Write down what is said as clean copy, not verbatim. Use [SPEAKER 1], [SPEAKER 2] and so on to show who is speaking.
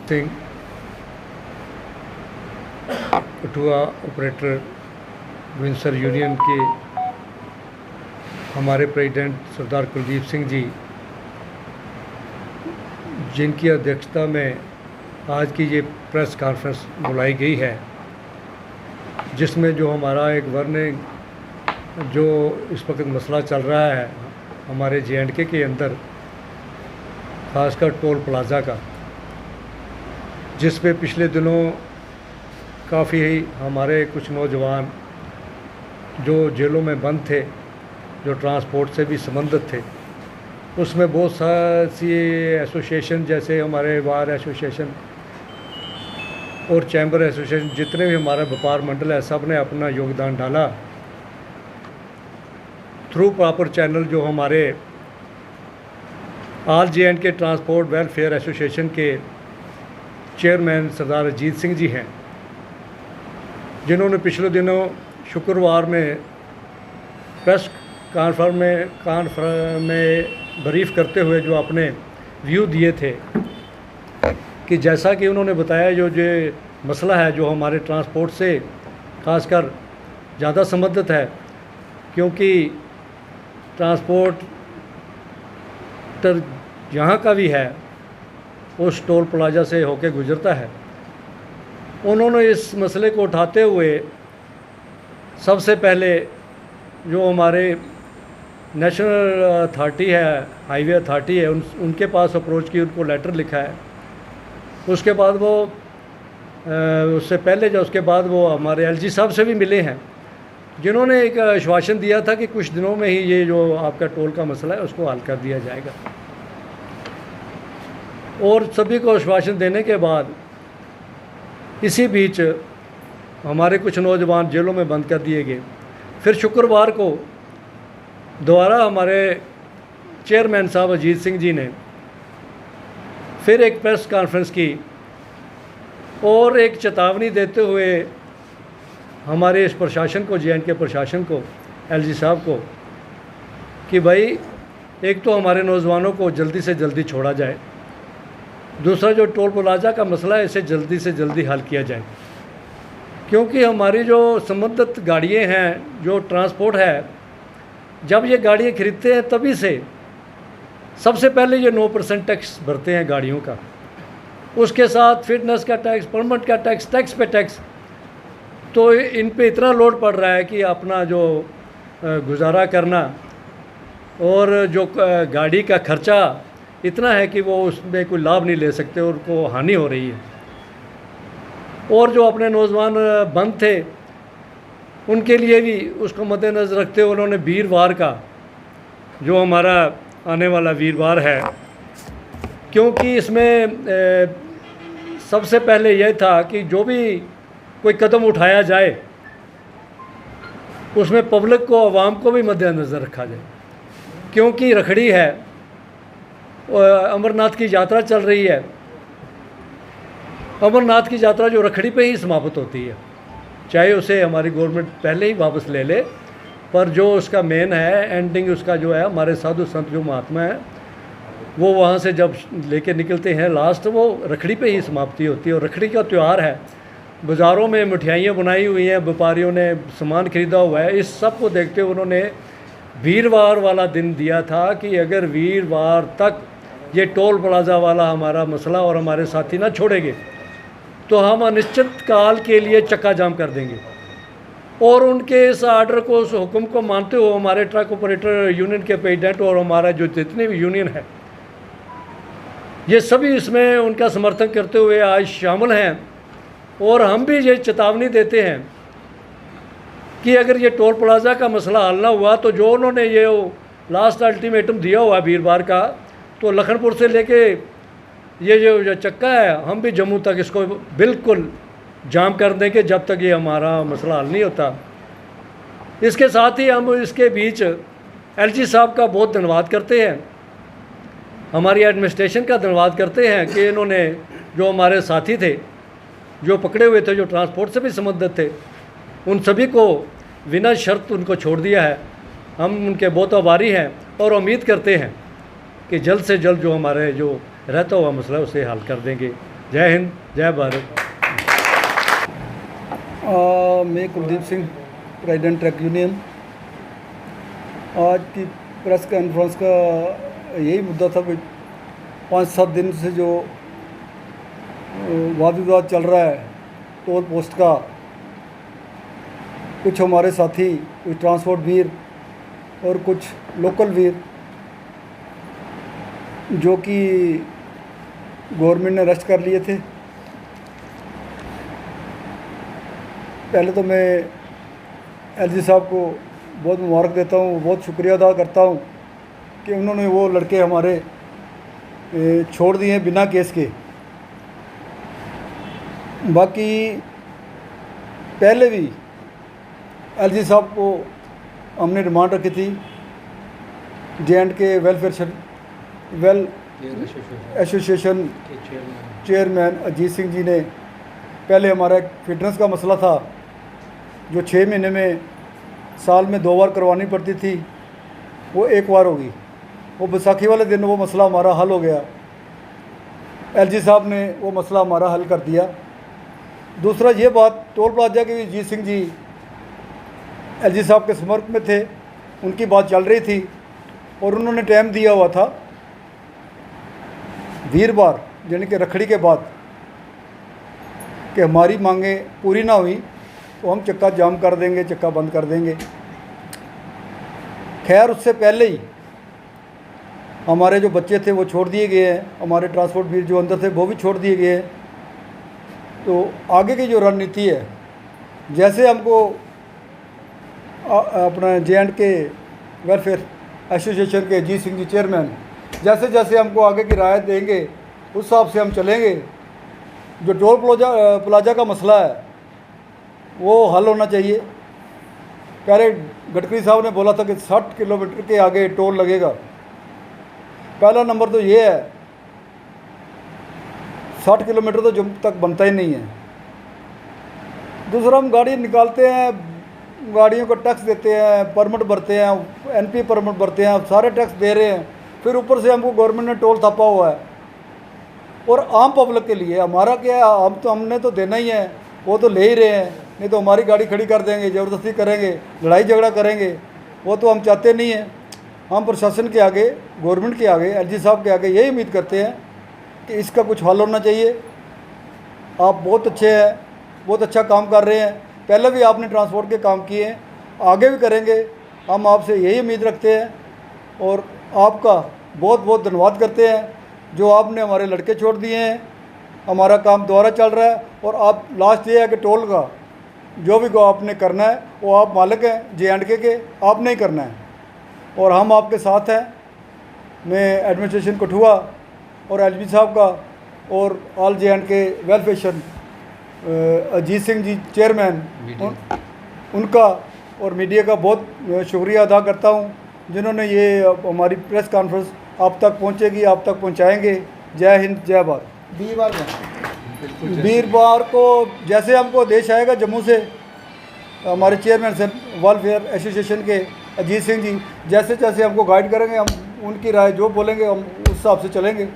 [SPEAKER 1] Singh Kathua operator Windsor union के हमारे president सरदार कुलदीप सिंह जी, जिनकी अध्यक्षता में आज की ये प्रेस कॉन्फ्रेंस बुलाई गई है, जिसमें जो हमारा एक वर्निंग जो इस वक्त मसला चल रहा है हमारे JNK के अंदर, ख़ासकर टोल प्लाज़ा का, जिस पे पिछले दिनों काफ़ी हमारे कुछ नौजवान जो जेलों में बंद थे, जो ट्रांसपोर्ट से भी संबंधित थे, उसमें बहुत सी एसोसिएशन जैसे हमारे बार एसोसिएशन और चैम्बर एसोसिएशन, जितने भी हमारा व्यापार मंडल है, सब ने अपना योगदान डाला थ्रू प्रॉपर चैनल। जो हमारे all JNK transport welfare association के चेयरमैन सरदार अजीत सिंह जी हैं, जिन्होंने पिछले दिनों शुक्रवार में प्रेस कॉन्फ्रेंस में ब्रीफ करते हुए जो अपने व्यू दिए थे कि जैसा कि उन्होंने बताया, जो मसला है जो हमारे ट्रांसपोर्ट से खासकर ज़्यादा संबंधित है, क्योंकि ट्रांसपोर्टर जहाँ का भी है उस टोल प्लाज़ा से होके गुज़रता है। उन्होंने इस मसले को उठाते हुए सबसे पहले जो हमारे नेशनल अथॉरिटी है, हाईवे अथॉरिटी है, उनके पास अप्रोच की, उनको लेटर लिखा है। उसके बाद वो उससे पहले जो उसके बाद वो हमारे LG साहब से भी मिले हैं, जिन्होंने एक आश्वासन दिया था कि कुछ दिनों में ही ये जो आपका टोल का मसला है उसको हल कर दिया जाएगा। और सभी को आश्वासन देने के बाद इसी बीच हमारे कुछ नौजवान जेलों में बंद कर दिए गए। फिर शुक्रवार को दोबारा हमारे चेयरमैन साहब अजीत सिंह जी ने फिर एक प्रेस कॉन्फ्रेंस की और एक चेतावनी देते हुए हमारे इस प्रशासन को, JNK प्रशासन को, LG साहब को, कि भाई एक तो हमारे नौजवानों को जल्दी से जल्दी छोड़ा जाए, दूसरा जो टोल प्लाज़ा का मसला है इसे जल्दी से जल्दी हल किया जाए, क्योंकि हमारी जो संबंधित गाड़ियाँ हैं, जो ट्रांसपोर्ट है, जब ये गाड़ियाँ खरीदते हैं तभी से सबसे पहले ये 9% टैक्स भरते हैं गाड़ियों का, उसके साथ फिटनेस का टैक्स, परमिट का टैक्स, टैक्स पे टैक्स। तो इन पे इतना लोड पड़ रहा है कि अपना जो गुजारा करना और जो गाड़ी का खर्चा इतना है कि वो उसमें कोई लाभ नहीं ले सकते और उनको हानि हो रही है। और जो अपने नौजवान बंद थे उनके लिए भी उसको मद्देनज़र रखते हुए उन्होंने वीरवार का, जो हमारा आने वाला वीरवार है, क्योंकि इसमें सबसे पहले यह था कि जो भी कोई कदम उठाया जाए उसमें पब्लिक को, आवाम को भी मद्देनज़र रखा जाए, क्योंकि रखड़ी है, अमरनाथ की यात्रा चल रही है। अमरनाथ की यात्रा जो रखड़ी पे ही समाप्त होती है, चाहे उसे हमारी गवर्नमेंट पहले ही वापस ले ले, पर जो उसका मेन है, एंडिंग उसका जो है, हमारे साधु संत जो महात्मा है वो वहाँ से जब लेके निकलते हैं लास्ट, वो रखड़ी पे ही समाप्ति होती है। और रखड़ी का त्यौहार है, बाज़ारों में मिठाइयाँ बनाई हुई हैं, व्यापारियों ने सामान ख़रीदा हुआ है। इस सब को देखते हुए उन्होंने वीरवार वाला दिन दिया था कि अगर वीरवार तक ये टोल प्लाज़ा वाला हमारा मसला और हमारे साथी ना छोड़ेंगे तो हम अनिश्चित काल के लिए चक्का जाम कर देंगे। और उनके इस आर्डर को, उस हुक्म को मानते हुए हमारे ट्रक ऑपरेटर यूनियन के प्रेसिडेंट और हमारा जो जितने भी यूनियन है, ये सभी इसमें उनका समर्थन करते हुए आज शामिल हैं। और हम भी ये चेतावनी देते हैं कि अगर ये टोल प्लाज़ा का मसला हल ना हुआ तो जो उन्होंने ये लास्ट अल्टीमेटम दिया हुआ है वीरवार का, तो लखनपुर से लेके ये जो चक्का है हम भी जम्मू तक इसको बिल्कुल जाम कर देंगे जब तक ये हमारा मसला हल नहीं होता। इसके साथ ही हम इसके बीच एलजी साहब का बहुत धन्यवाद करते हैं, हमारी एडमिनिस्ट्रेशन का धन्यवाद करते हैं कि इन्होंने जो हमारे साथी थे, जो पकड़े हुए थे, जो ट्रांसपोर्ट से भी संबंधित थे, उन सभी को बिना शर्त उनको छोड़ दिया है। हम उनके बहुत आभारी हैं और उम्मीद करते हैं कि जल्द से जल्द जो हमारे जो रहता हुआ मसला है उसे हल कर देंगे। जय हिंद, जय भारत।
[SPEAKER 2] मैं Kuldeep Singh, president truck union. आज की प्रेस कॉन्फ्रेंस का यही मुद्दा था कि 5-7 दिन से जो वाद विवाद चल रहा है टोल पोस्ट का, कुछ हमारे साथी, कुछ ट्रांसपोर्ट वीर और कुछ लोकल वीर जो कि गवर्नमेंट ने अरेस्ट कर लिए थे। पहले तो मैं एलजी साहब को बहुत मुबारक देता हूँ, बहुत शुक्रिया अदा करता हूँ कि उन्होंने वो लड़के हमारे छोड़ दिए बिना केस के। बाकी पहले भी एलजी साहब को हमने डिमांड रखी थी, J&K well association chairman Ajit Singh ji ने, पहले हमारा एक फिटनेस का मसला था जो 6 महीने में साल में 2 बार करवानी पड़ती थी, वो 1 बार होगी। वो बैसाखी वाले दिन वो मसला हमारा हल हो गया, एलजी साहब ने वो मसला हमारा हल कर दिया। दूसरा ये बात, टोल प्लाजा के अजीत सिंह जी एलजी साहब के संपर्क में थे, उनकी बात चल रही थी और उन्होंने टाइम दिया हुआ था वीरवार यानी कि रखड़ी के बाद कि हमारी मांगें पूरी ना हुई तो हम चक्का जाम कर देंगे, चक्का बंद कर देंगे। खैर उससे पहले ही हमारे जो बच्चे थे वो छोड़ दिए गए हैं, हमारे ट्रांसपोर्ट वीर जो अंदर थे वो भी छोड़ दिए गए हैं। तो आगे की जो रणनीति है, जैसे हमको अपना J&K वेलफेयर एसोसिएशन के अजीत सिंह जी चेयरमैन जैसे जैसे हमको आगे की राय देंगे उस हिसाब से हम चलेंगे। जो टोल प्लाजा का मसला है वो हल होना चाहिए। पहले गडकरी साहब ने बोला था कि 60 किलोमीटर के आगे टोल लगेगा। पहला नंबर तो ये है, 60 किलोमीटर तो जम्मू तक बनता ही नहीं है। दूसरा, हम गाड़ी निकालते हैं, गाड़ियों को टैक्स देते हैं, परमिट भरते हैं, NP परमिट भरते हैं, सारे टैक्स दे रहे हैं, फिर ऊपर से हमको गवर्नमेंट ने टोल थपा हुआ है। और आम पब्लिक के लिए हमारा क्या है, हमने तो देना ही है, वो तो ले ही रहे हैं, नहीं तो हमारी गाड़ी खड़ी कर देंगे, ज़बरदस्ती करेंगे, लड़ाई झगड़ा करेंगे, वो तो हम चाहते नहीं हैं। हम प्रशासन के आगे, गवर्नमेंट के आगे, एलजी साहब के आगे यही उम्मीद करते हैं कि इसका कुछ हल होना चाहिए। आप बहुत अच्छे हैं, बहुत अच्छा काम कर रहे हैं, पहले भी आपने ट्रांसपोर्ट के काम किए हैं, आगे भी करेंगे, हम आपसे यही उम्मीद रखते हैं। और आपका बहुत बहुत धन्यवाद करते हैं जो आपने हमारे लड़के छोड़ दिए हैं, हमारा काम दोबारा चल रहा है। और आप लास्ट ये है कि टोल का जो भी आपने करना है वो आप मालिक हैं J&K के, आपने ही करना है और हम आपके साथ हैं। मैं एडमिनिस्ट्रेशन कठुआ और एलजी साहब का और all J&K welfare Ajit Singh ji chairman उनका और मीडिया का बहुत शुक्रिया अदा करता हूं जिन्होंने ये हमारी प्रेस कॉन्फ्रेंस आप तक पहुंचेगी, आप तक पहुंचाएंगे। जय हिंद, जय भारत। वीरवार को जैसे हमको आदेश आएगा जम्मू से, हमारे चेयरमैन से वेलफेयर एसोसिएशन के अजीत सिंह जी जैसे जैसे हमको गाइड करेंगे, हम उनकी राय जो बोलेंगे हम उस हिसाब से चलेंगे।